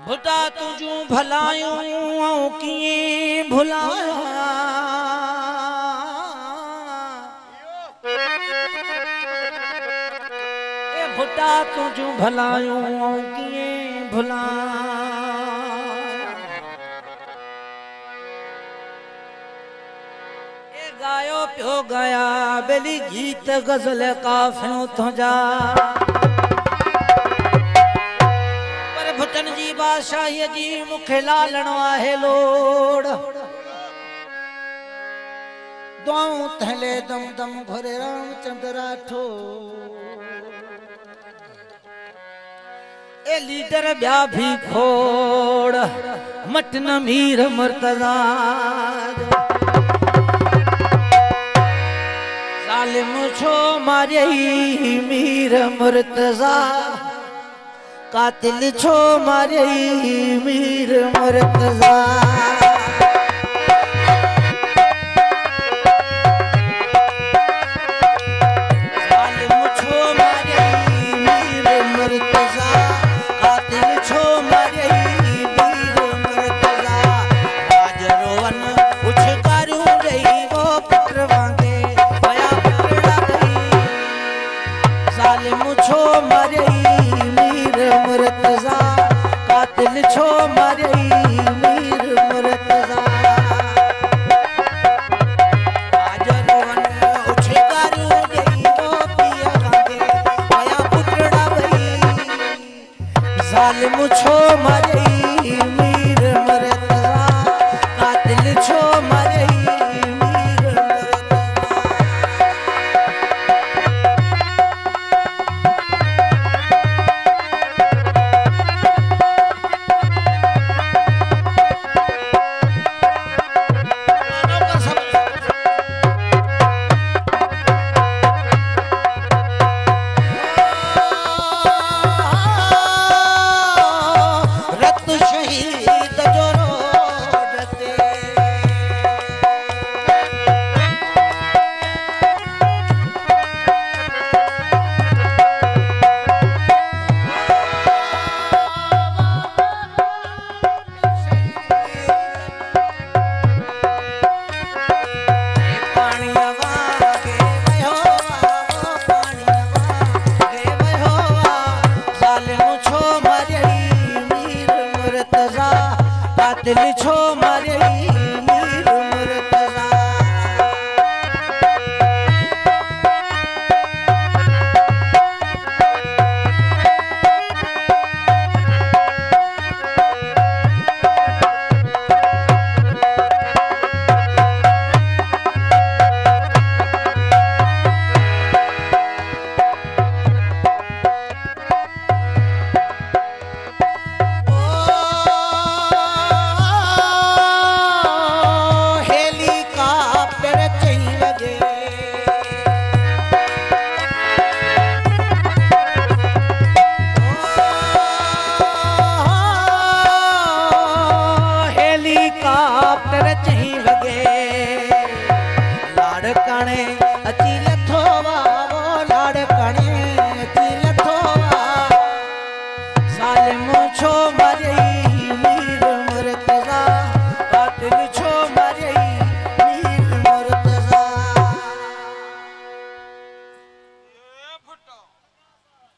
भुटा तुझू भलायूं किए भुलाया ए भुटा तुझू भलायूं किए भुलाया ए गायो प्यो गया बेली गीत गजल काफियों तो जा भुटन जी बादशाही जी मुखे लालणो आहे लोड़ दुआऊं थले दम दम घोरे रामचंद्र राठो ए लीडर ब्या भी खोड़ मटन मीर मुर्तजा जालिम छो मारे मीर मुर्तजा कातिल छो मारे मीर मुर्तजा जालिम छो मारे मीर मुर्तजा कातिल छो मारे मीर मुर्तजा राजरोवन उछ करू रही वो पुत्र वांगे भया पुत्रड़ा गई जालिम छो मारे मुर्तजा कातिल छो मारे मीर मुर्तजा राजरोवन उछ करू रही वो पिया गांगे भया पुत्रड़ा गई जालिम छो मारे मीर मुर्तजा कातिल छो मारे मीर मुर्तजा दिल छो मारे